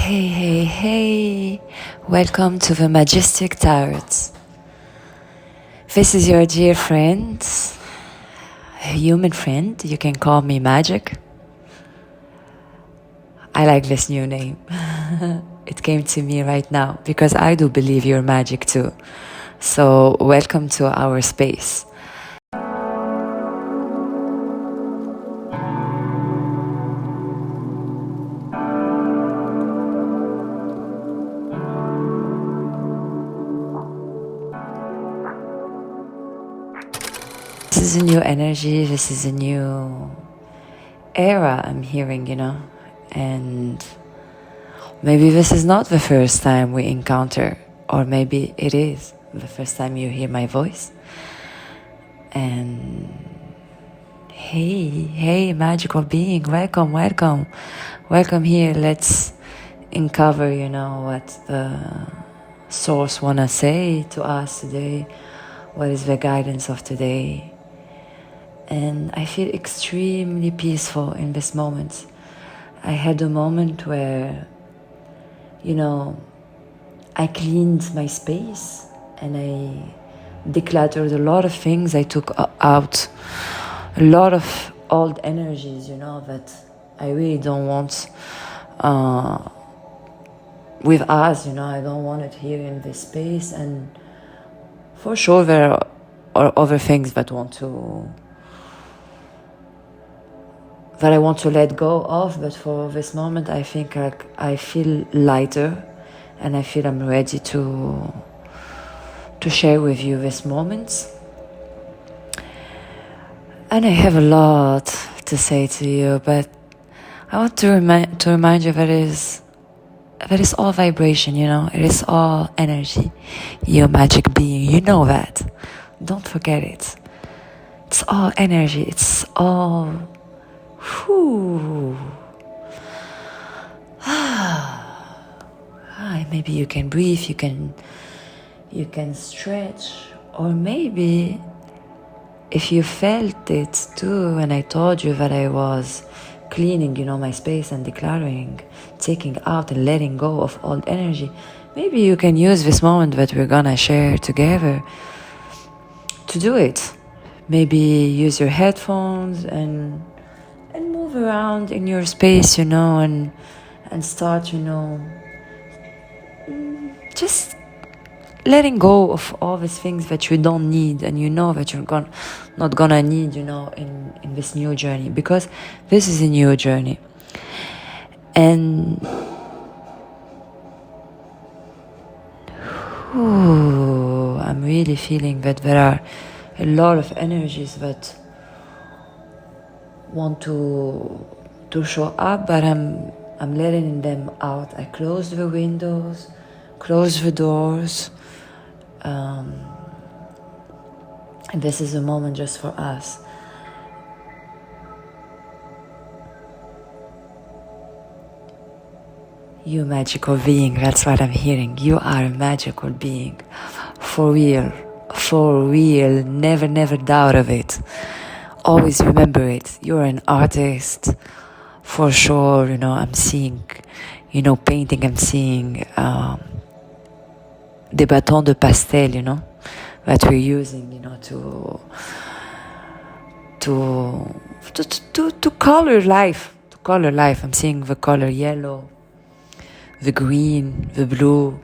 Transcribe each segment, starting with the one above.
Hey, hey, hey! Welcome to the Majestic Tarot. This is your dear friend, a human friend. You can call me Magic. I like this new name. It came to me right now because I do believe you're magic too. So, welcome to our space. This is a new energy, this is a new era I'm hearing, and maybe this is not the first time we encounter, or maybe it is the first time you hear my voice. And hey, magical being, welcome here. Let's uncover, what the source wanna say to us today. What is the guidance of today? And I feel extremely peaceful in this moment. I had a moment where, I cleaned my space and I decluttered a lot of things. I took out a lot of old energies, that I really don't want with us, I don't want it here in this space. And for sure there are other things that I want to let go of, but for this moment I think I feel lighter and I feel I'm ready to share with you this moment. And I have a lot to say to you, but I want to remind you that it is all vibration, it is all energy. You magic being, you know that. Don't forget it. It's all energy, it's all maybe you can breathe, you can stretch, or maybe if you felt it too when I told you that I was cleaning, my space and decluttering, taking out and letting go of old energy, maybe you can use this moment that we're gonna share together to do it. Maybe use your headphones and move around in your space, and start, just letting go of all these things that you don't need and that you're not gonna need, in this new journey, because this is a new journey. And I'm really feeling that there are a lot of energies that want to show up, but I'm letting them out. I close the windows, close the doors, and this is a moment just for us. You magical being, that's what I'm hearing. You are a magical being, for real, never doubt of it. Always remember it. You're an artist, for sure. I'm seeing, painting. I'm seeing des bâtons de pastel, that we're using, to color life. To color life. I'm seeing the color yellow, the green, the blue.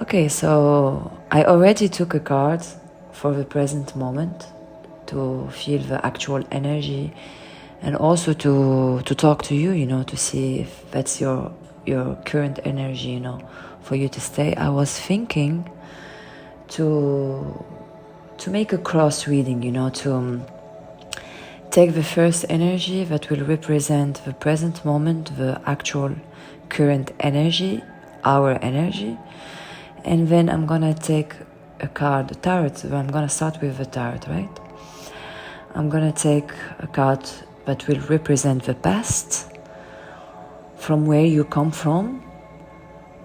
Okay, so I already took a card for the present moment to feel the actual energy, and also to talk to you, to see if that's your current energy, for you to stay. I was thinking to make a cross reading, to take the first energy that will represent the present moment, the actual current energy, our energy. And then I'm gonna take a card, the tarot. I'm gonna start with the tarot, right? I'm gonna take a card that will represent the past, from where you come from,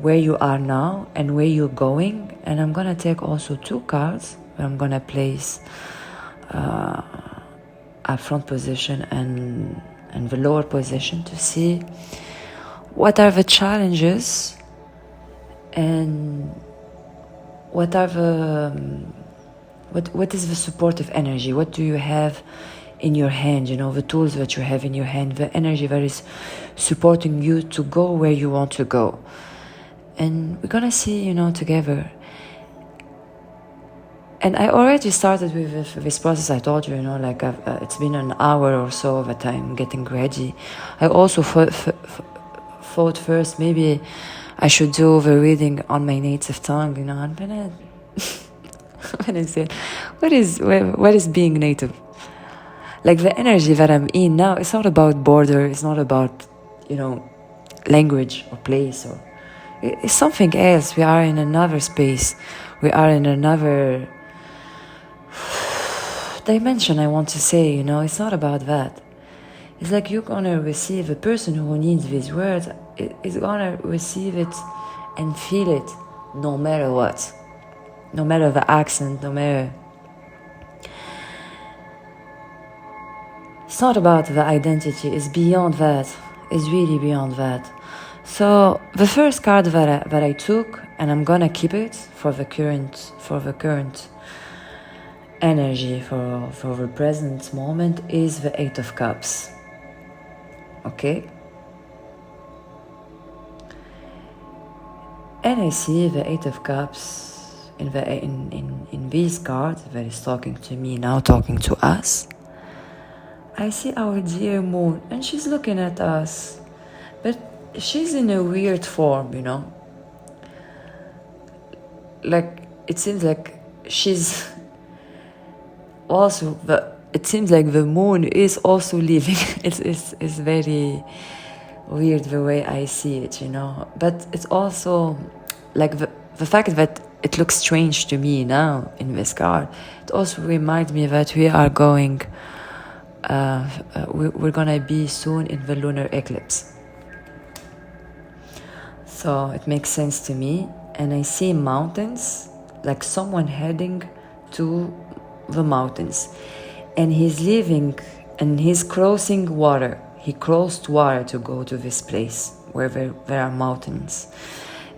where you are now, and where you're going. And I'm gonna take also two cards that I'm gonna place front position and the lower position to see what are the challenges and what are what is the supportive energy. What do you have in your hand, the tools that you have in your hand, the energy that is supporting you to go where you want to go. And we're gonna see, together. And I already started with this process. I told you, it's been an hour or so that I'm getting ready. I also thought first maybe I should do the reading on my native tongue, and then when I said, what is being native? Like the energy that I'm in now, it's not about border, it's not about, language or place, or it's something else. We are in another space. We are in another dimension, I want to say, it's not about that. It's like you're gonna receive, a person who needs these words is gonna receive it and feel it no matter what. No matter the accent, no matter. It's not about the identity, it's beyond that. It's really beyond that. So the first card that I took, and I'm gonna keep it for the current energy, for the present moment, is the Eight of Cups. Okay? And I see the Eight of Cups in these cards that is talking to me now, talking to us. I see our dear moon, and she's looking at us, but she's in a weird form, like it seems like she's also, it seems like the moon is also leaving. It's very weird the way I see it, but it's also like the fact that it looks strange to me now in this card. It also reminds me that we are going we're gonna be soon in the lunar eclipse, so it makes sense to me. And I see mountains, like someone heading to the mountains, and he's leaving and he's crossing water. He crossed water to go to this place where there are mountains,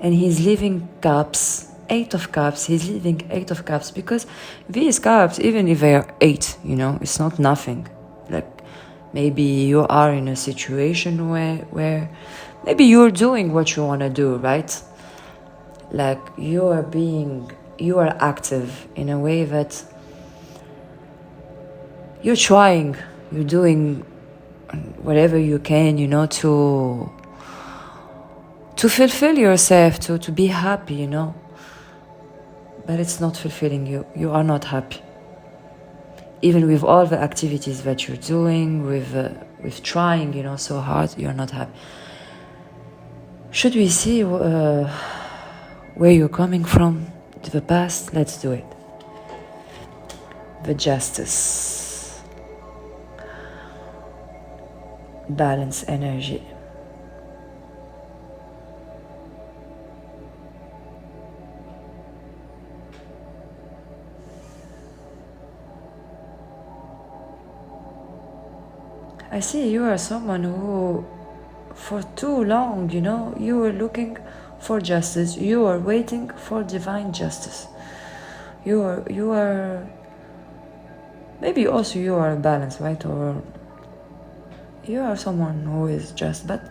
and he's leaving cups, Eight of Cups. He's leaving Eight of Cups because these cups, even if they are 8, it's not nothing. Like maybe you are in a situation where maybe you're doing what you want to do, right? Like you are active in a way that you're trying, you're doing whatever you can, to fulfill yourself, to be happy, but it's not fulfilling you. You are not happy. Even with all the activities that you're doing, with trying, so hard, you're not happy. Should we see where you're coming from to the past? Let's do it. The Justice. Balance energy. I see you are someone who, for too long, you were looking for justice. You are waiting for divine justice. You are maybe also you are balanced, right? Or you are someone who is just, but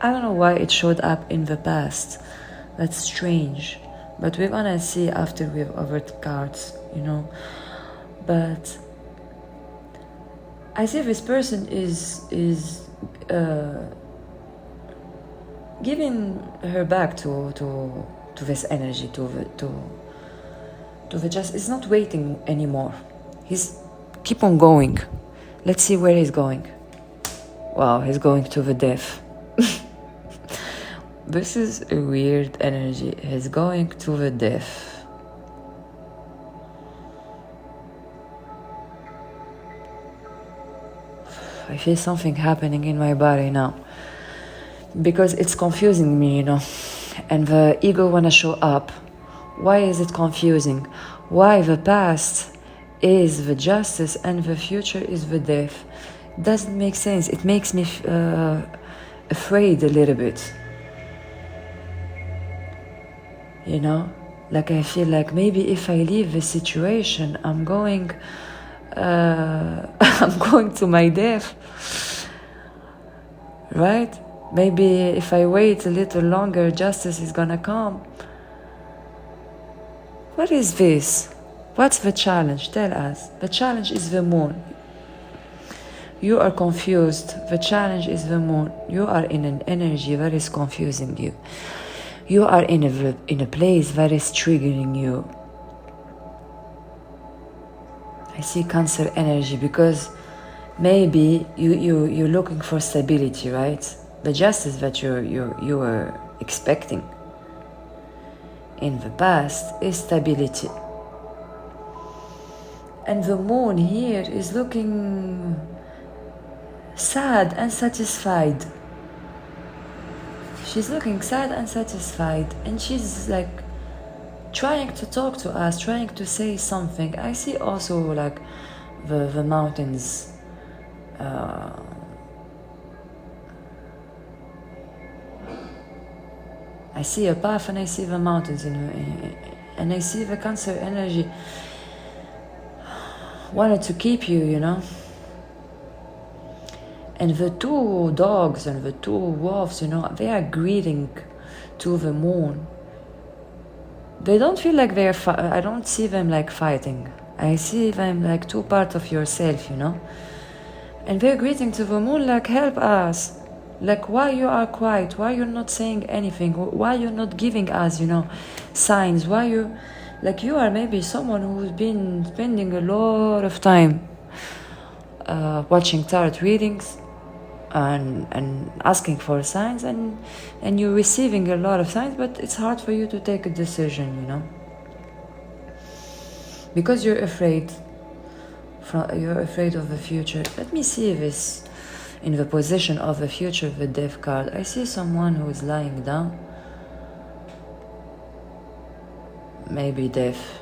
I don't know why it showed up in the past. That's strange. But we're gonna see after we've overed cards, But I see this person is giving her back to this energy, to the just. It's not waiting anymore. He's keep on going. Let's see where he's going. Wow, he's going to the death. This is a weird energy. He's going to the death. I feel something happening in my body now, because it's confusing me, And the ego wanna show up Why is it confusing? Why the past is the justice and the future is the death? Doesn't make sense. It makes me afraid a little bit. You know, like I feel like maybe if I leave the situation, I'm going I'm going to my death, right? Maybe if I wait a little longer, justice is gonna come. What is this? What's the challenge? Tell us. The challenge is the moon. You are confused. The challenge is the moon. You are in an energy that is confusing you. You are in a place that is triggering you. I see Cancer energy because maybe you're looking for stability, right? The justice that you were expecting in the past is stability. And the moon here is looking sad and satisfied. She's looking sad and satisfied, and she's like trying to talk to us, trying to say something. I see also like the mountains. I see a path and I see the mountains and I see the Cancer energy wanted to keep you, you know. And the two dogs and the two wolves, you know, they are greeting to the moon. They don't feel like they're I don't see them like fighting. I see them like two parts of yourself, you know. And they're greeting to the moon like, help us. Like, why you are quiet? Why you're not saying anything? Why you're not giving us, you know, signs? Why you, like, you are maybe someone who's been spending a lot of time watching tarot readings and asking for signs, and you're receiving a lot of signs, but it's hard for you to take a decision, you know, because you're afraid. You're afraid of the future. Let me see this in the position of the future, the Death card. I see someone who is lying down, maybe death,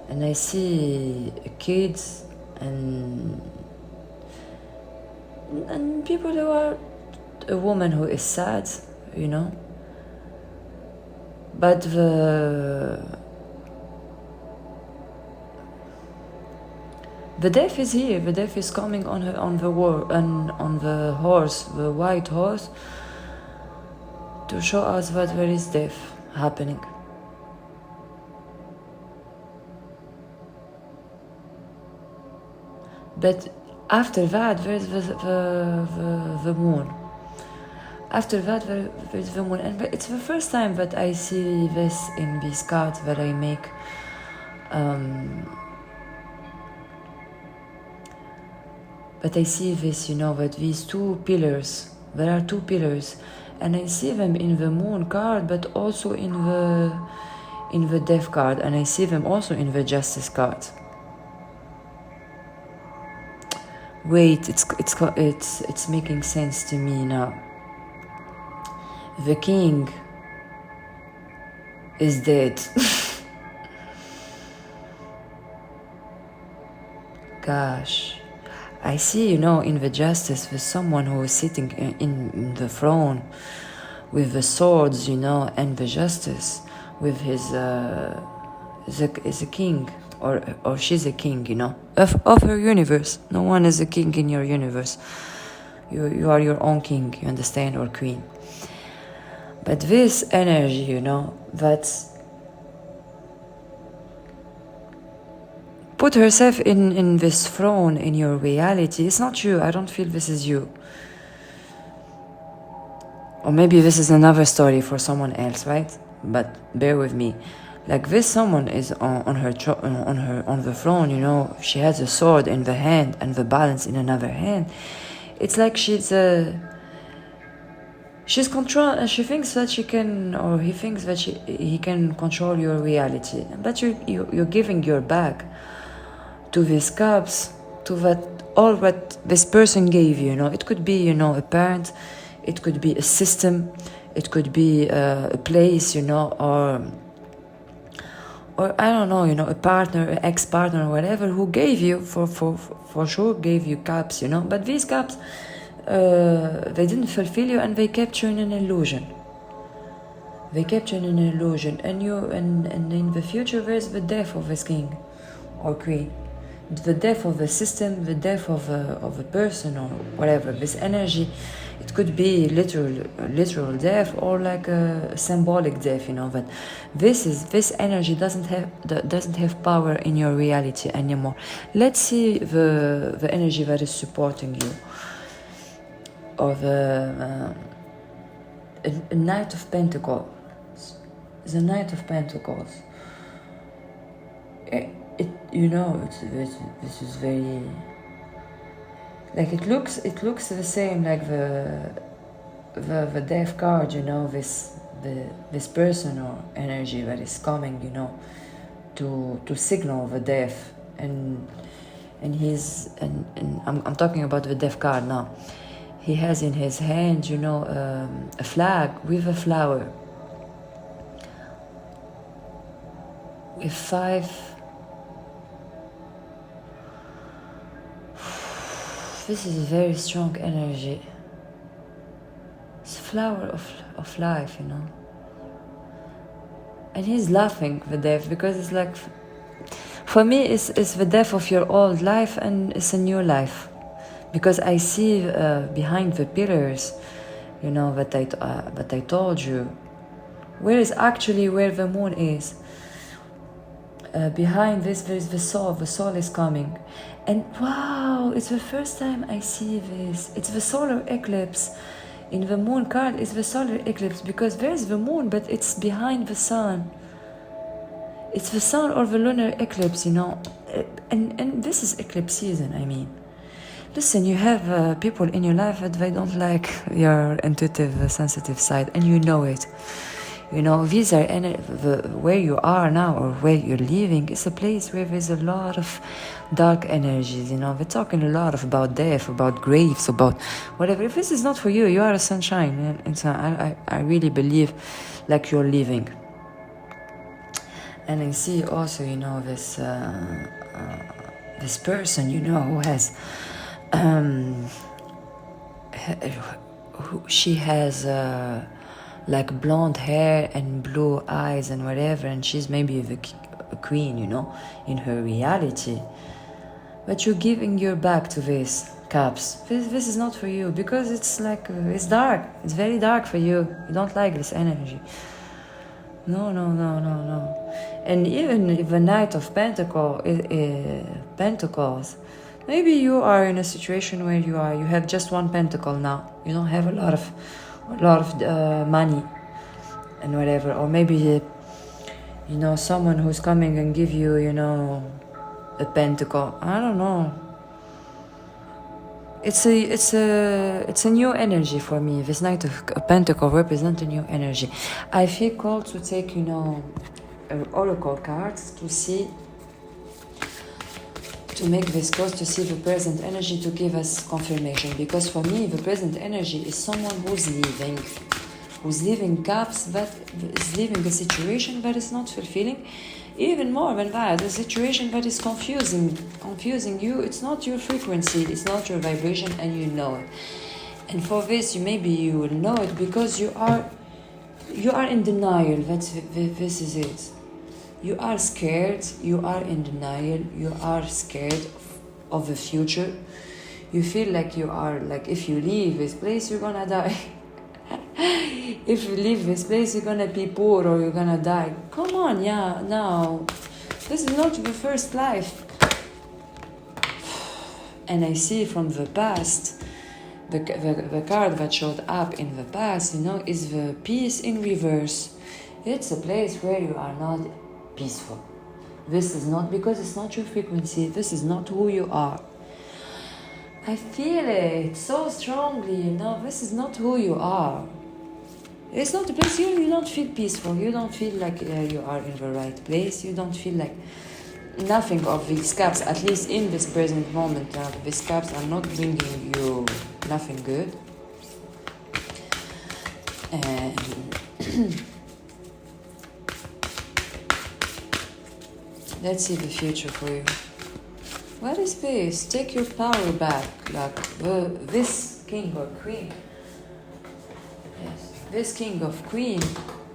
and I see kids and people who are, a woman who is sad, you know, but the death is here. The death is coming on the horse, the white horse, to show us that there is death happening. But after that, there is the moon. After that, there is the moon, and it's the first time that I see this in these cards that I make. But I see this, you know, that these two pillars, there are two pillars, and I see them in the moon card, but also in the death card, and I see them also in the justice card. Wait, it's making sense to me now. The king is dead. Gosh. I see, you know, in the justice, there's someone who is sitting in the throne with the swords, you know, and the justice with his is a king, or she's a king, you know, of her universe. No one is a king in your universe. You are your own king, you understand, or queen. But this energy, you know, that's put herself in this throne in your reality. It's not you. I don't feel this is you. Or maybe this is another story for someone else, right? But bear with me. Like this, someone is on the throne. You know, she has a sword in the hand and the balance in another hand. It's like she's control, and she thinks that she can, or he thinks that he can control your reality. But you're giving your back to these cups, to all what this person gave you, you know. It could be, you know, a parent, it could be a system, It could be a place, you know, or I don't know, you know, a partner, an ex-partner, or whatever, who gave you, for sure, gave you cups, you know. But these cups, they didn't fulfill you, and they kept you in an illusion. They kept you in an illusion, and in the future, there's the death of this king or queen, the death of the system, the death of a person or whatever. This energy, it could be literal death or like a symbolic death, you know. But this energy doesn't have power in your reality anymore. Let's see the energy that is supporting you, or a Knight of Pentacles. The Knight of Pentacles. You know, this is very, like, it looks the same like the death card, you know, this person or energy that is coming, you know, to signal the death, and I'm talking about the death card now. He has in his hand, you know, a flag with a flower, with 5. This is a very strong energy. It's a flower of life, you know. And he's laughing, the death, because it's like, for me, it's the death of your old life, and it's a new life. Because I see behind the pillars, you know, that I told you, where the moon is. Behind this, there is the soul. The soul is coming. And wow, it's the first time I see this. It's the solar eclipse. In the moon card, it's the solar eclipse, because there's the moon, but it's behind the sun. It's the sun or the lunar eclipse, you know. And this is eclipse season, I mean. Listen, you have people in your life that they don't like your intuitive, sensitive side, and you know it. You know, these are where you are now, or where you're living, is a place where there's a lot of dark energies, you know. We're talking a lot about death, about graves, about whatever. If this is not for you, you are a sunshine. And so I really believe like you're living. And I see also, you know, this person, you know, who has she has like blonde hair and blue eyes and whatever, and she's maybe a queen, you know, in her reality. But you're giving your back to this cups. This is not for you, because it's like, it's dark. It's very dark for you. You don't like this energy. No. And even if the Knight of Pentacles, maybe you are in a situation where you have just one pentacle now. You don't have a lot of money and whatever. Or maybe, you know, someone who's coming and give you, you know, a pentacle. I don't know. It's a new energy for me. This Knight of Pentacle represents a new energy. I feel called to take, you know, oracle cards to see, to make this close, to see the present energy, to give us confirmation. Because for me, the present energy is someone who's living cups, that is living a situation that is not fulfilling. Even more than that, a situation that is confusing you. It's not your frequency, it's not your vibration, and you know it. And for this, maybe you will know it because you are in denial. This is it. You are scared. You are in denial. You are scared of the future. You feel like you are, like, if you leave this place, you're gonna die. If you leave this place, you're gonna be poor or you're gonna die. Come on, yeah, no. This is not your first life. And I see from the past, the card that showed up in the past, you know, is the peace in reverse. It's a place where you are not peaceful. This is not, because it's not your frequency. This is not who you are. I feel it so strongly, you know. This is not who you are. It's not a place. You don't feel peaceful. You don't feel like you are in the right place. You don't feel like nothing of these cups, at least in this present moment. These cups are not bringing you nothing good. And Let's see the future for you. What is this? Take your power back. Like this king or queen. Yes, this king of queen,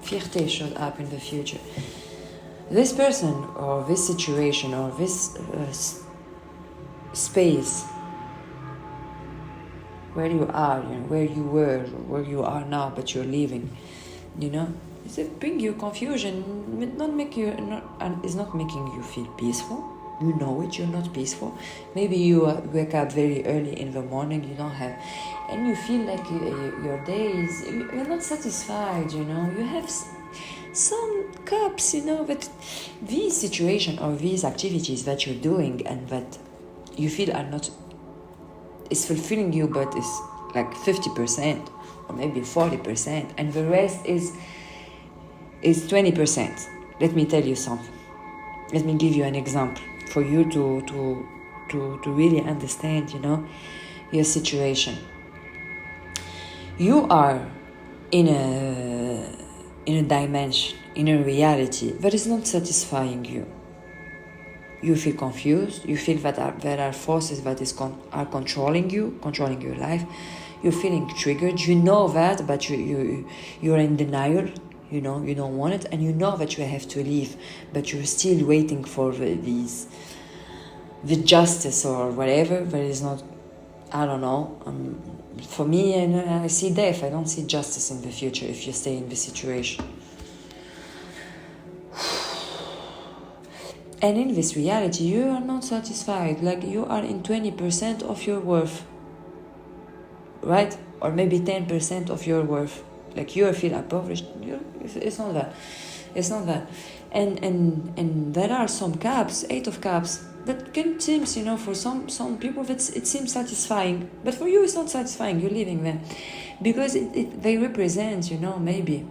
fierté showed up in the future. This person or this situation or this space where you are, where you were, where you are now, but you're leaving, does it bring you confusion? It's not making you feel peaceful. You know it, you're not peaceful. Maybe you wake up very early in the morning, you don't have, and you feel like your days, you're not satisfied, you have some cups, but these situations or these activities that you're doing and that you feel are not, is fulfilling you, but it's like 50% or maybe 40%, and the rest is 20%. Let me tell you something. Let me give you an example for you to really understand, your situation. You are in a dimension, in a reality that is not satisfying you. You feel confused. You feel that there are forces that are controlling you, controlling your life. You're feeling triggered. You know that, but you're in denial. You don't want it, and you know that you have to leave, but you're still waiting for the justice or whatever. That is not, I don't know. For me, I see death. I don't see justice in the future if you stay in this situation. And in this reality, you are not satisfied. Like you are in 20% of your worth, right? Or maybe 10% of your worth. Like you feel impoverished. It's not that. It's not that. And there are some cups, 8 of cups, that can seem, for some people it seems satisfying, but for you it's not satisfying. You're leaving them because they represent, maybe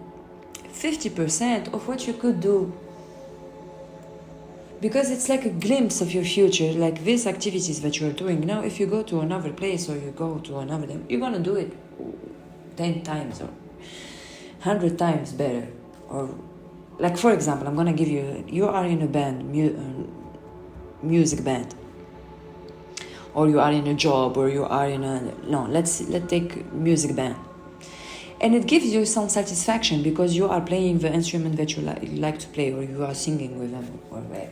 50% of what you could do. Because it's like a glimpse of your future, like these activities that you're doing now. If you go to another place or you go to another, you're gonna do it 10 times or 100 times better. Or, like for example, I'm gonna give you are in a band, music band, or you are in a job, or you are in let's take music band, and it gives you some satisfaction because you are playing the instrument that you like to play, or you are singing with them, or whatever.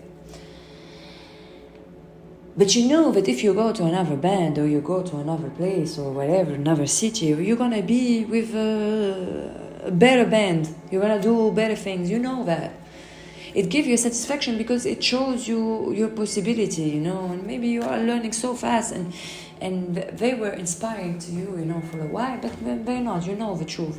But you know that if you go to another band or you go to another place or whatever, another city, you're gonna be with a better band. You're gonna do better things. You know that. It gives you satisfaction because it shows you your possibility, and maybe you are learning so fast and they were inspiring to you, for a while, but they're not. You know the truth,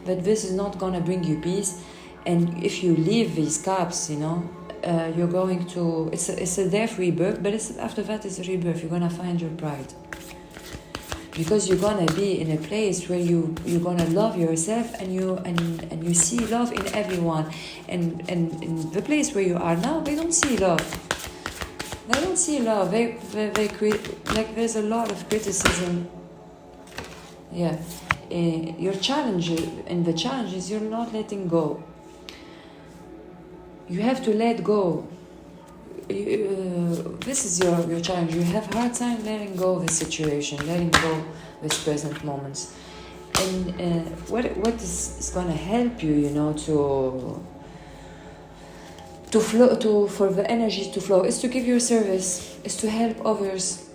that this is not gonna bring you peace. And if you leave these cups, you're going to, it's a death rebirth, but after that it's a rebirth. You're gonna find your pride. Because you're gonna be in a place where you're gonna love yourself and you see love in everyone. And in the place where you are now, they don't see love. They don't see love. They like there's a lot of criticism. Yeah. Your challenge, and the challenge is you're not letting go. You have to let go. This is your challenge. You have a hard time letting go of the situation, letting go with present moments. And what is going to help you, to flow, for the energy to flow, is to give your service, is to help others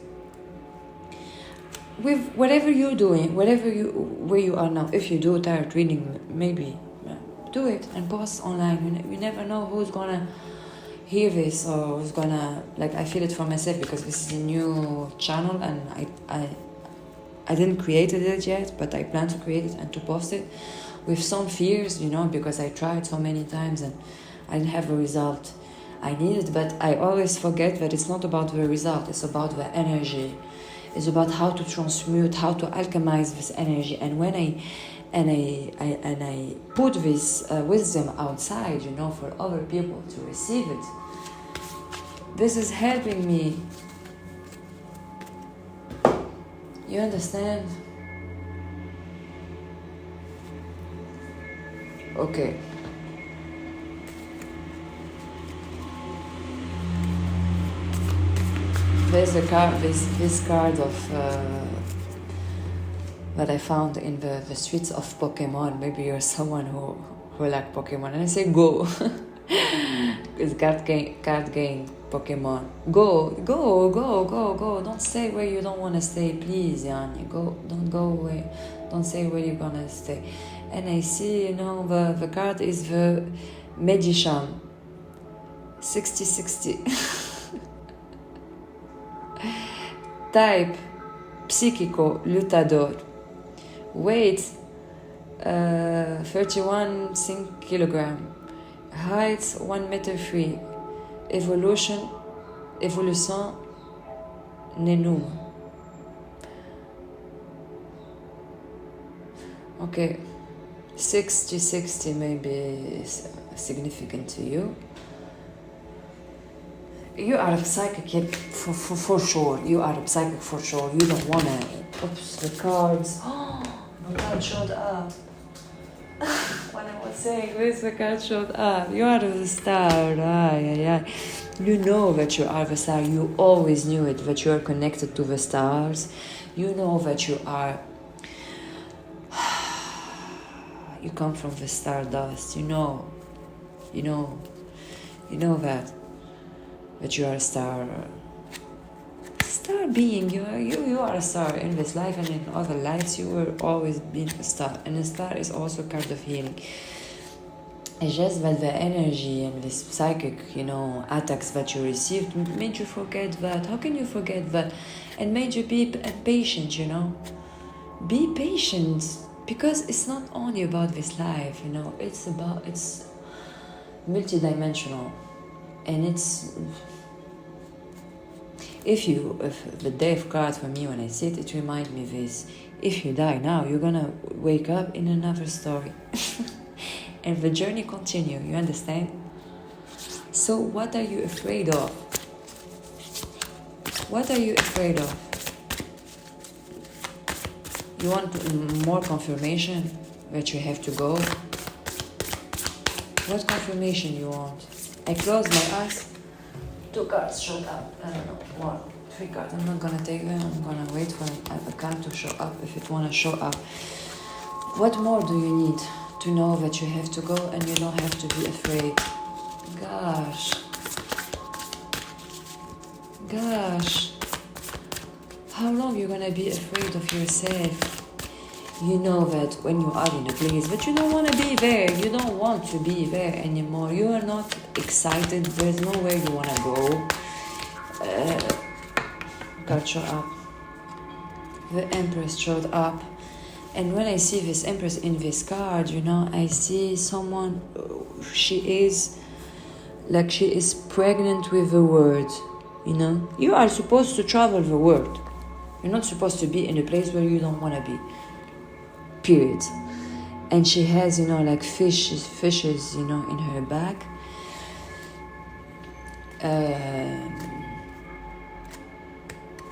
with whatever you're doing, where you are now. If you do tarot reading, maybe do it and post online. You never know who's gonna hear this or who's gonna, like, I feel it for myself because this is a new channel and I didn't create it yet, but I plan to create it and to post it with some fears, because I tried so many times and I didn't have a result I needed. But I always forget that it's not about the result, it's about the energy. It's about how to transmute, how to alchemize this energy. And when I put this wisdom outside, for other people to receive it, this is helping me. You understand? Okay. There's a card, this card of that I found in the streets of Pokemon. Maybe you're someone who like Pokemon, and I say go. It's card game Pokemon. Go. Don't stay where you don't want to stay, please, Yani. Go. Don't go away. Don't say where you're gonna stay. And I see, you know, the card is the Magician. 60-60. Type Psíquico Lutador. Weight 31.5 kg. Height 1 meter 3. Evolution Nenum. Okay, 60 may be significant to you. You are a psychic for sure. You are a psychic for sure. You don't wanna. Oops, the cards. Oh, the card showed up. When I was saying this, the card showed up. You are the star. You know that you are the star. You always knew it, that you are connected to the stars. You know that you are. You come from the stardust. You know that you are a star being. You are a star in this life, and in other lives you were always being a star. And a star is also kind of healing. It's just that the energy and this psychic, attacks that you received made you forget that. How can you forget that? And made you be patient. Be patient, because it's not only about this life. It's multidimensional. And if the death card for me, when I see it reminds me of this. If you die now, you're gonna wake up in another story. And the journey continue, you understand? So what are you afraid of? What are you afraid of? You want more confirmation that you have to go? What confirmation you want? I close my eyes. 2 cards showed up. I don't know. 1, 3 cards. I'm not gonna take them. I'm gonna wait for a card to show up if it wanna show up. What more do you need to know that you have to go and you don't have to be afraid? Gosh. How long you gonna be afraid of yourself? You know that when you are in a place that you don't want to be there, you don't want to be there anymore, you are not excited, there's nowhere you want to go. God showed up. The Empress showed up. And when I see this Empress in this card, I see someone, she is pregnant with the world, You are supposed to travel the world. You're not supposed to be in a place where you don't want to be. Period. And she has, fishes, in her back.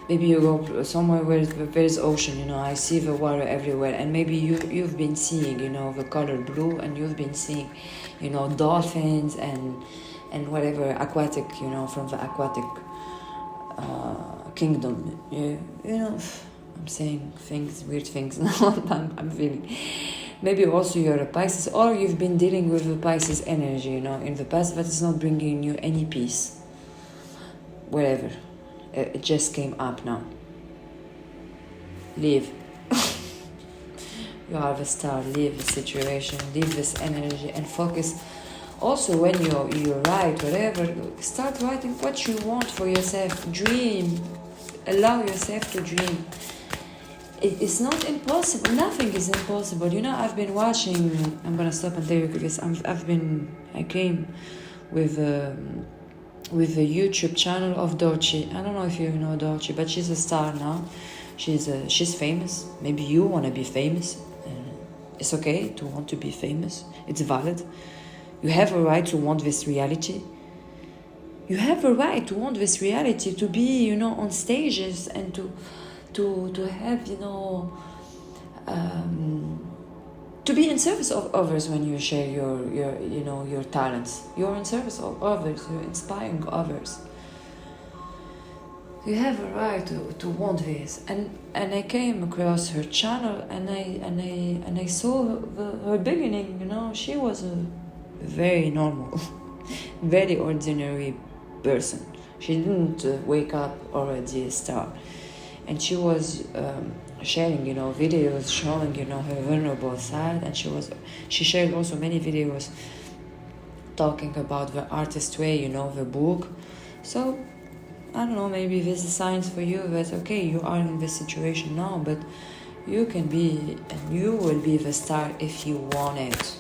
Maybe you go somewhere where there's ocean, I see the water everywhere. And maybe you've been seeing, the color blue, and you've been seeing, dolphins and whatever aquatic, from the aquatic kingdom. I'm saying weird things now. I'm feeling. Maybe also you're a Pisces, or you've been dealing with the Pisces energy, in the past, but it's not bringing you any peace. Whatever. It just came up now. Leave. You are the star. Leave the situation. Leave this energy and focus. Also, when you write, whatever, start writing what you want for yourself. Dream. Allow yourself to dream. It's not impossible. Nothing is impossible. I've been watching. I'm gonna stop and tell you this. I came with a YouTube channel of Dolce. I don't know if you know Dolce, but she's a star now. She's famous. Maybe you wanna be famous. It's okay to want to be famous. It's valid. You have a right to want this reality. You have a right to want this reality, to be, on stages, and to have, to to be in service of others when you share your talents. You're in service of others. You're inspiring others. You have a right to want this. And I came across her channel, and I saw her beginning. She was a very normal, very ordinary person. She didn't wake up already a star, and she was sharing videos showing her vulnerable side, and she shared also many videos talking about the artist way, the book. So I don't know, maybe this is signs for you that okay, you are in this situation now, but you can be and you will be the star if you want it.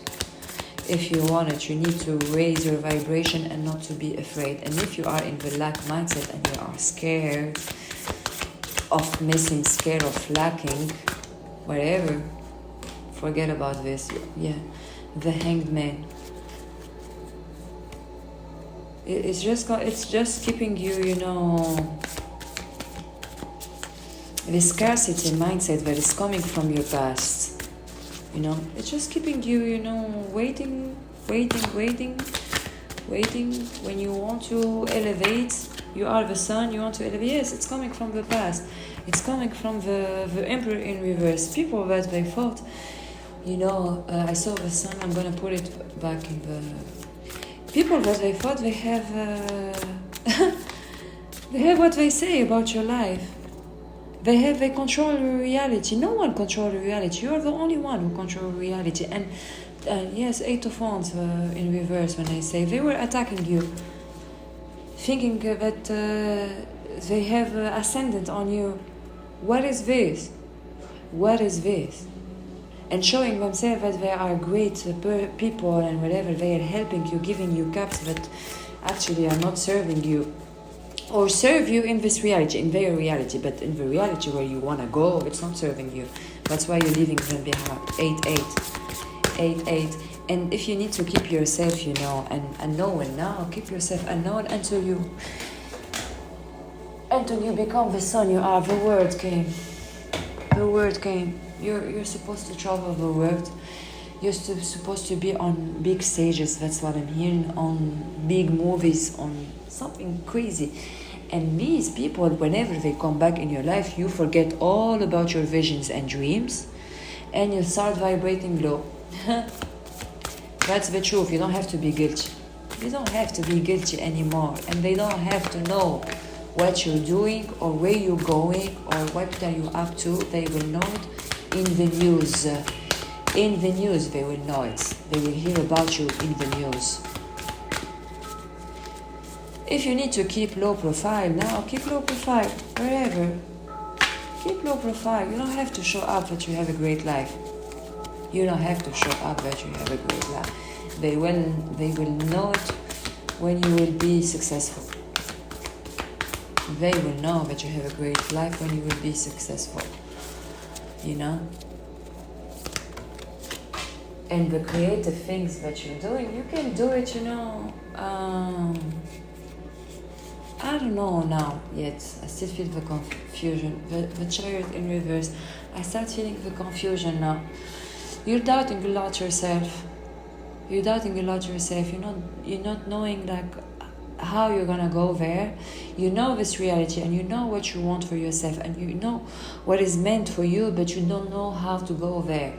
If you want it, you need to raise your vibration and not to be afraid. And if you are in the lack mindset and you are scared of missing, scared of lacking, whatever, forget about this. Yeah, the Hanged Man. It's just keeping you, the scarcity mindset that is coming from your past. It's just keeping you, waiting. When you want to elevate, you are the sun, you want to elevate. Yes, it's coming from the past. It's coming from the Emperor in reverse. People that they thought, I saw the sun, I'm going to put it back in the... People that they thought they have they have what they say about your life. They control your reality. No one controls your reality. You are the only one who controls reality. And yes, 8 of Wands in reverse when I say they were attacking you, thinking that they have ascendant on you. What is this? What is this? And showing themselves that they are great people and whatever, they are helping you, giving you cups that actually are not serving you or serve you in this reality, in their reality, but in the reality where you want to go, it's not serving you. That's why you're leaving them behind. 8-8. And if you need to keep yourself, unknown now, keep yourself unknown until you become the sun you are. The word came. You're supposed to travel the world. You're supposed to be on big stages. That's what I'm hearing, on big movies, on something crazy. And these people, whenever they come back in your life, you forget all about your visions and dreams, and you start vibrating low. That's the truth. You don't have to be guilty. You don't have to be guilty anymore, and they don't have to know what you're doing or where you're going or what are you up to. They will know it. In the news, they will know it. They will hear about you in the news. If you need to keep low profile now, keep low profile wherever. Keep low profile. You don't have to show up that you have a great life. You don't have to show up that you have a great life. They will know it when you will be successful. They will know that you have a great life when you will be successful. And the creative things that you're doing, you can do it, I don't know now yet. I still feel the confusion. The Chariot in reverse. I start feeling the confusion now. You're doubting a lot yourself. You're not knowing how you're gonna go there. You know this reality and you know what you want for yourself and you know what is meant for you, but you don't know how to go there.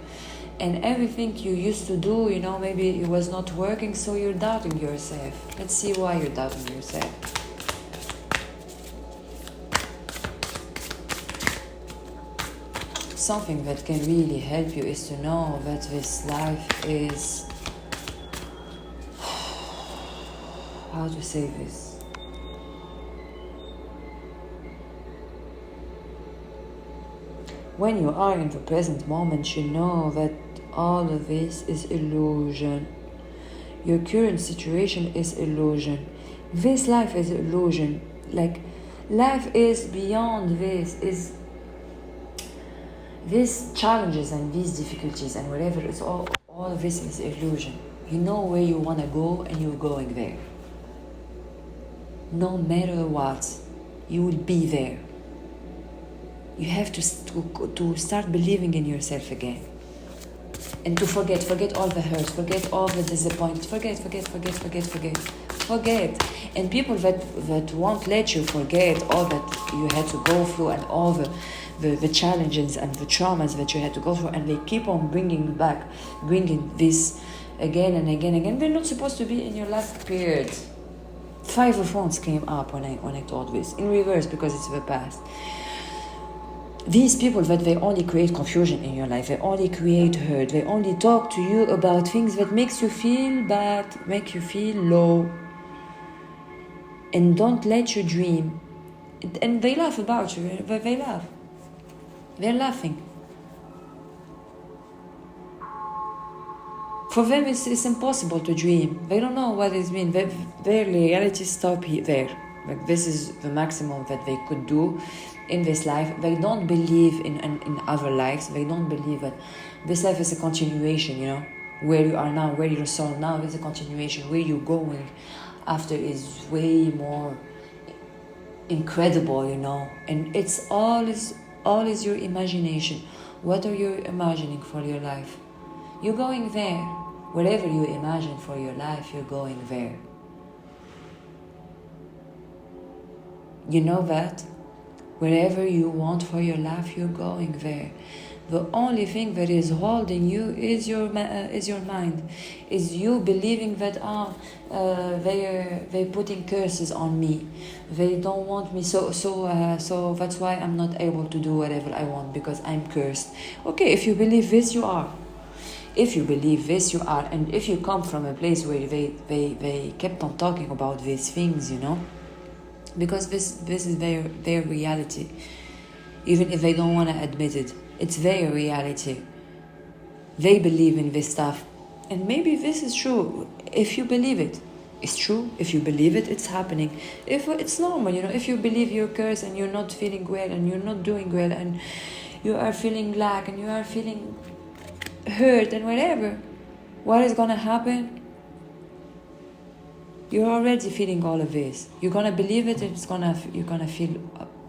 And everything you used to do, maybe it was not working, so you're doubting yourself. Let's see why you're doubting yourself. Something that can really help you is to know that this life is... How to say this? When you are in the present moment, you know that all of this is illusion. Your current situation is illusion. This life is illusion. Life is beyond this. These challenges and these difficulties and whatever, it's all of this is illusion. You know where you want to go and you're going there. No matter what, you will be there. You have to start believing in yourself again. And to forget all the hurt, forget all the disappointment, forget. And people that won't let you forget all that you had to go through and all the challenges and the traumas that you had to go through, and they keep on bringing this again and again. They're not supposed to be in your life, period. 5 of Wands came up when I told this, in reverse because it's the past. These people that they only create confusion in your life, they only create hurt, they only talk to you about things that makes you feel bad, make you feel low, and don't let you dream. And they laugh about you, they laugh. They're laughing. For them, it's impossible to dream. They don't know what it means. Their reality stops there. Like, this is the maximum that they could do in this life. They don't believe in other lives. They don't believe that this life is a continuation, you know. Where you are now, where your soul now is a continuation. Where you're going after is way more incredible, you know. And it's all is your imagination. What are you imagining for your life? You're going there. Whatever you imagine for your life, you're going there. You know that? Wherever you want for your life, you're going there. The only thing that is holding you is your mind. Is you believing that they're putting curses on me. They don't want me, so that's why I'm not able to do whatever I want, because I'm cursed. Okay, if you believe this, you are. If you believe this, you are. And if you come from a place where they kept on talking about these things, you know, because this is their reality, even if they don't want to admit it, it's their reality. They believe in this stuff, and maybe this is true. If you believe it, it's true. If you believe it, it's happening. If it's normal, you know, if you believe you're cursed and you're not feeling well and you're not doing well and you are feeling lack and you are feeling hurt and whatever, what is gonna happen? You're already feeling all of this. You're gonna believe it, and you're gonna feel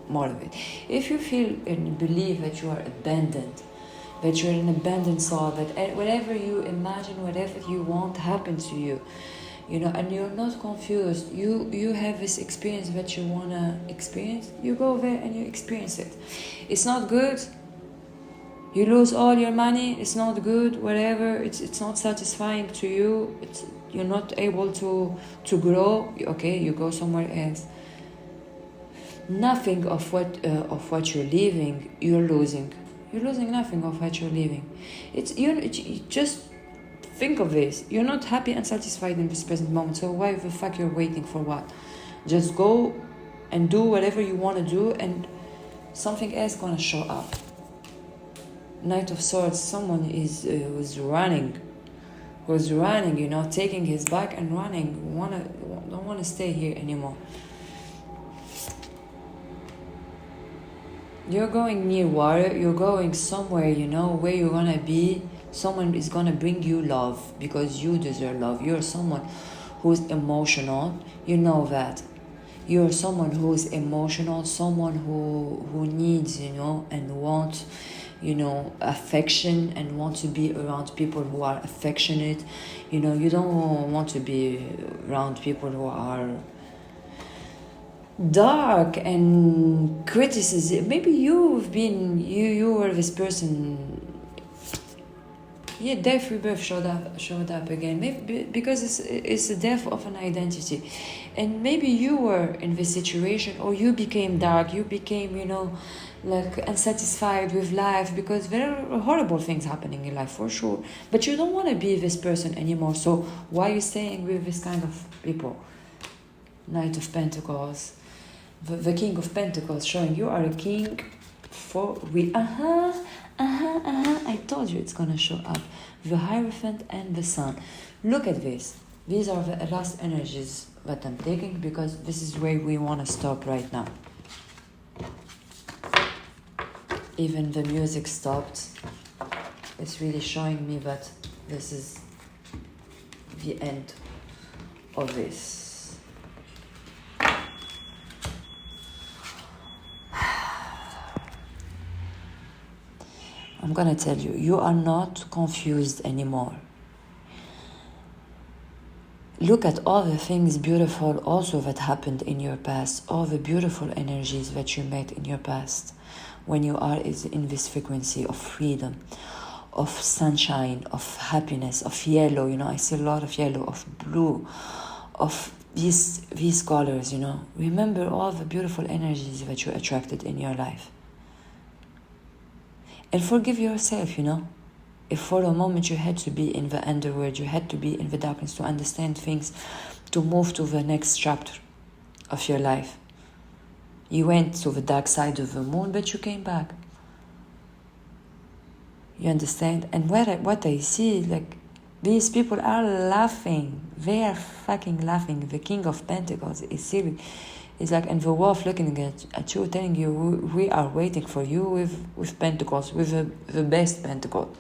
more of it. If you feel and believe that you are abandoned, that you're an abandoned soul, that whatever you imagine, whatever you want happens to you, you know, and you're not confused, you have this experience that you wanna experience, you go there and you experience it. It's not good. You lose all your money, it's not good, whatever, it's not satisfying to you, you're not able to grow, okay, you go somewhere else. Nothing of what you're leaving, you're losing. You're losing nothing of what you're leaving. You just think of this. You're not happy and satisfied in this present moment, so why the fuck you're waiting for what? Just go and do whatever you want to do, and something else gonna show up. Knight of Swords, someone was running, you know, taking his bike and running, don't want to stay here anymore. You're going near water, you're going somewhere, you know, where you're gonna be. Someone is gonna bring you love, because you deserve love. You're someone who's emotional, you know that. You're someone who's emotional, someone who needs, you know, and wants, you know, affection, and want to be around people who are affectionate. You know, you don't want to be around people who are dark and criticism. Maybe you were this person. Yeah, death, rebirth showed up again. Maybe because it's the death of an identity, and maybe you were in this situation, or you became dark. You became, you know, like unsatisfied with life, because there are horrible things happening in life for sure. But you don't want to be this person anymore. So why are you staying with this kind of people? Knight of Pentacles, the King of Pentacles, showing you are a king for real. I told you it's gonna show up. The Hierophant and the Sun. Look at this. These are the last energies that I'm taking, because this is where we want to stop right now. Even the music stopped. It's really showing me that this is the end of this. I'm I'm gonna tell you, you are not confused anymore. Look at all the things beautiful also that happened in your past, all the beautiful energies that you met in your past when you are in this frequency of freedom, of sunshine, of happiness, of yellow. I see a lot of yellow, of blue, of these colors. Remember all the beautiful energies that you attracted in your life, and forgive yourself. If for a moment you had to be in the underworld, you had to be in the darkness to understand things, to move to the next chapter of your life. You went to the dark side of the moon, but you came back. You understand? And what I see, like, these people are laughing. They are fucking laughing. The King of Pentacles is serious. It's like, and the wolf looking at you, telling you, we are waiting for you with Pentacles, with the best Pentacle,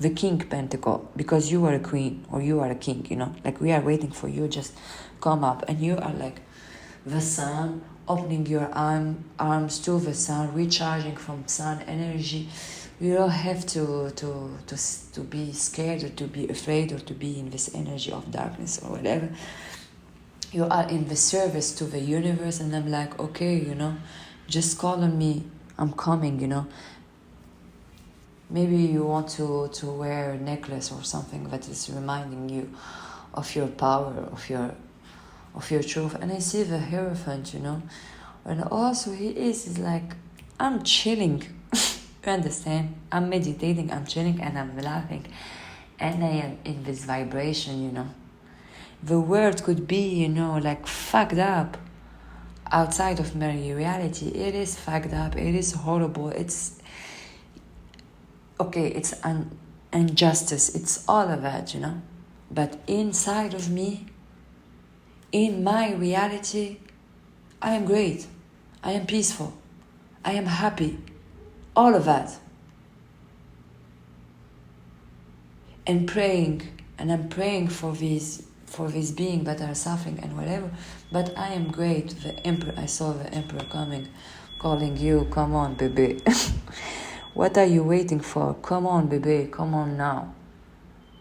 the King Pentacle, because you are a queen or you are a king, like, we are waiting for you, just come up. And you are like the sun, opening your arms to the sun, recharging from sun energy. You don't have to be scared or to be afraid or to be in this energy of darkness or whatever. You are in the service to the universe, and I'm like, okay, just call on me, I'm coming. Maybe you want to wear a necklace or something that is reminding you of your power, of your truth. And I see the Hierophant, and also he is like, I'm chilling. You understand? I'm meditating, I'm chilling, and I'm laughing, and I am in this vibration. The world could be, like, fucked up outside of my reality. It is fucked up. It is horrible. It's okay. It's injustice. It's all of that, But inside of me, in my reality, I am great. I am peaceful. I am happy. All of that. And I'm praying for these beings that are suffering and whatever, but I am great. I saw the Emperor coming, calling you, come on, baby. What are you waiting for? Come on, baby, come on now.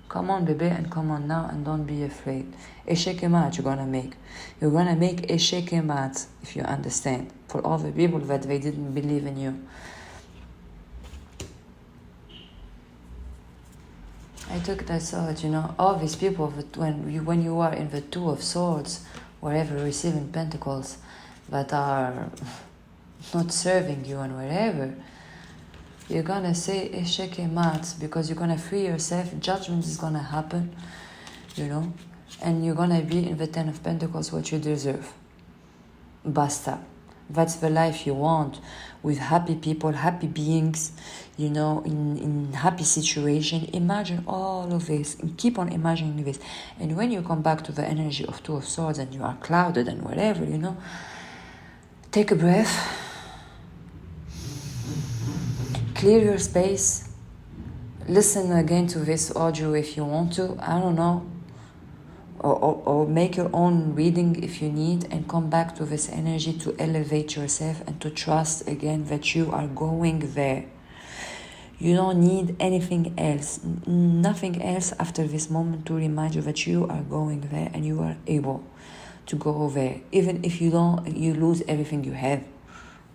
Come on, baby, and come on now, and don't be afraid. Eshek mat you're gonna make. You're gonna make eshek mat, if you understand, for all the people that they didn't believe in you. I took that thought, all these people that when you are in the Two of Swords, wherever receiving Pentacles, that are not serving you and wherever, you're gonna say Eshek mat, because you're gonna free yourself. Judgment is gonna happen, and you're gonna be in the Ten of Pentacles, what you deserve. Basta. That's the life you want, with happy people, happy beings, in happy situation. Imagine all of this and keep on imagining this. And when you come back to the energy of Two of Swords and you are clouded and whatever, take a breath, clear your space, listen again to this audio if you want to, I don't know, or make your own reading if you need, and come back to this energy to elevate yourself and to trust again that you are going there. You don't need anything else, nothing else after this moment to remind you that you are going there and you are able to go there. Even if you lose everything you have,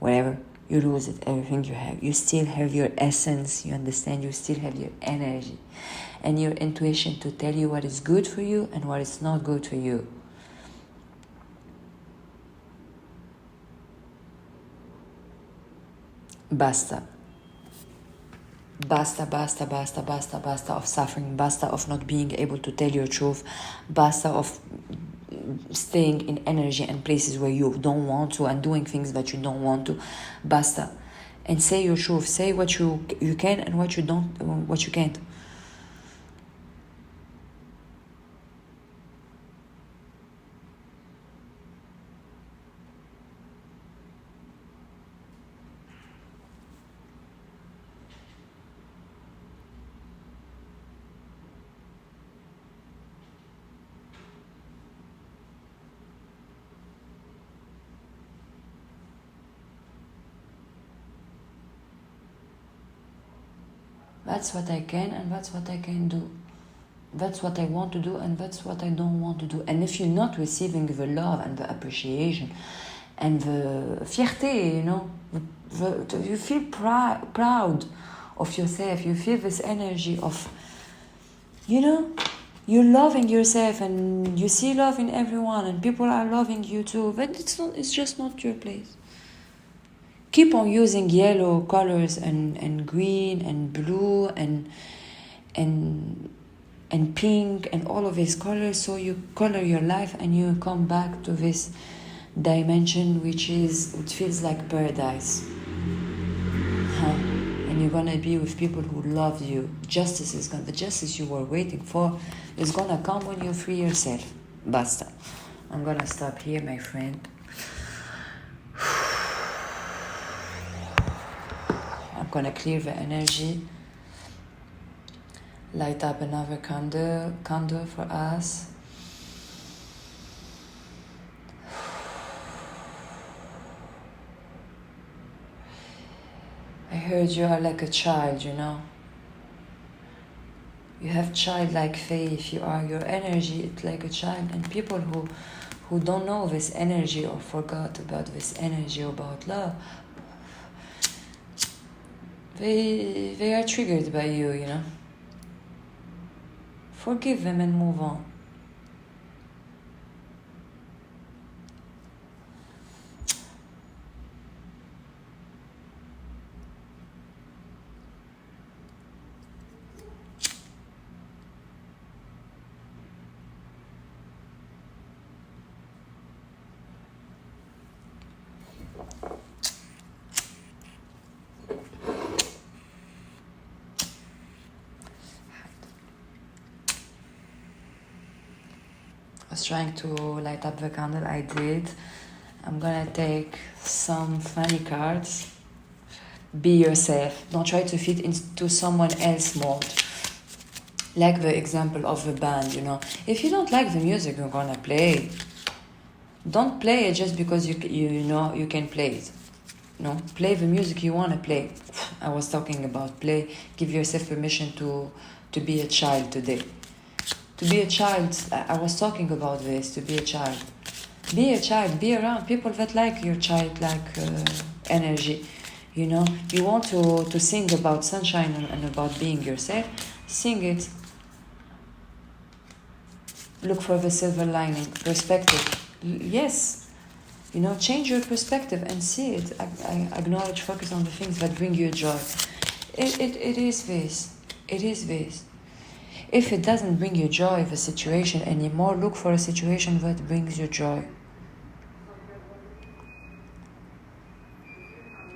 whatever, you lose it, everything you have. You still have your essence, you understand? You still have your energy and your intuition to tell you what is good for you and what is not good for you. Basta. Basta, basta, basta, basta, basta of suffering. Basta of not being able to tell your truth. Basta of staying in energy and places where you don't want to and doing things that you don't want to. Basta. And say your truth. Say what you can and what you can't. That's what I can and that's what I can do. That's what I want to do and that's what I don't want to do. And if you're not receiving the love and the appreciation and the fierté, you know, you feel proud of yourself. You feel this energy of, you know, you're loving yourself and you see love in everyone and people are loving you too. But it's just not your place. Keep on using yellow colors and green and blue and pink and all of these colors, so you color your life and you come back to this dimension which feels like paradise. And you're gonna be with people who love you. The justice you were waiting for is gonna come when you free yourself. Basta. I'm gonna stop here, my friend. I'm gonna clear the energy. Light up another candle for us. I heard you are like a child, you know. You have childlike faith. Your energy, it's like a child. And people who don't know this energy or forgot about this energy about love, they are triggered by you, you know. Forgive them and move on. I was trying to light up the candle. I did. I'm gonna take some funny cards. Be yourself. Don't try to fit into someone else's mold. Like the example of the band, you know. If you don't like the music you're gonna play, don't play it just because you know you can play it. No, play the music you wanna play. I was talking about play. Give yourself permission to be a child today. To be a child, I was talking about this, to be a child. Be a child, be around people that like your childlike energy. You know, you want to sing about sunshine and about being yourself, sing it. Look for the silver lining, perspective. Yes, you know, change your perspective and see it. I acknowledge, focus on the things that bring you joy. It is this. It is this. If it doesn't bring you joy, the situation anymore, look for a situation that brings you joy.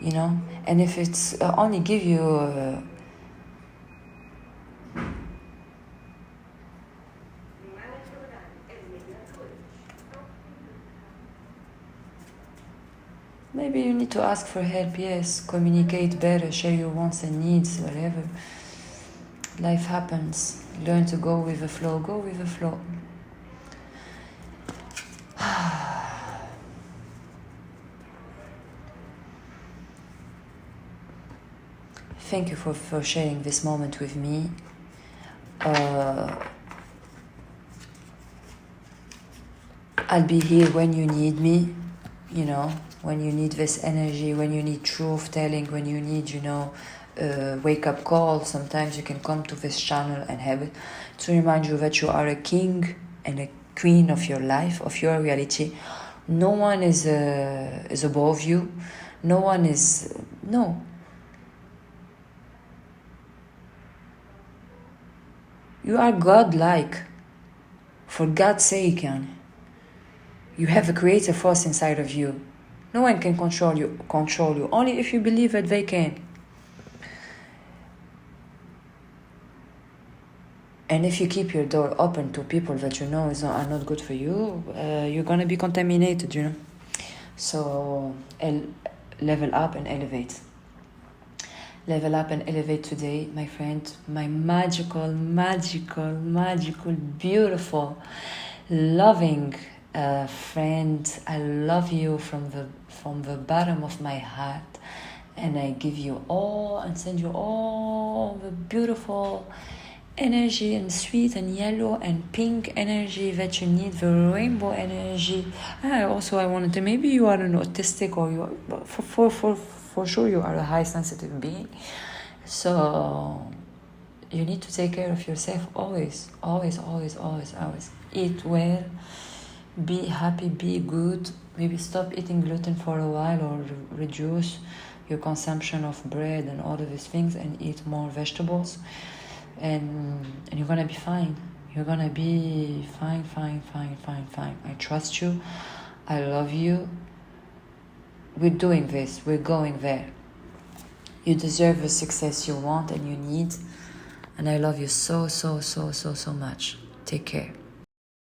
You know, and if it's only give you maybe you need to ask for help, yes, communicate better, share your wants and needs, whatever. Life happens. Learn to go with the flow. Go with the flow. Thank you for sharing this moment with me. I'll be here when you need me, you know, when you need this energy, when you need truth telling, when you need, you know, wake-up call. Sometimes you can come to this channel and have it to remind you that you are a king and a queen of your life, of your reality. No one is above you. No one is... No. You are God-like. For God's sake, Yanni. You have a creative force inside of you. No one can control you. Only if you believe that they can. And if you keep your door open to people that you know are not good for you, you're going to be contaminated, you know. So level up and elevate. Level up and elevate today, my friend. My magical, beautiful, loving friend. I love you from the bottom of my heart. And I give you all and send you all the beautiful energy and sweet and yellow and pink energy that you need, the rainbow energy. Also, I wanted to, maybe you are an autistic, or you are, for sure you are a high sensitive being. So you need to take care of yourself always, always, always, always, always. Eat well, be happy, be good. Maybe stop eating gluten for a while, or reduce your consumption of bread and all of these things, and eat more vegetables. And you're gonna be fine. You're gonna be fine, fine, fine, fine, fine. I trust you. I love you. We're doing this. We're going there. You deserve the success you want and you need. And I love you so, so, so, so, so much. Take care.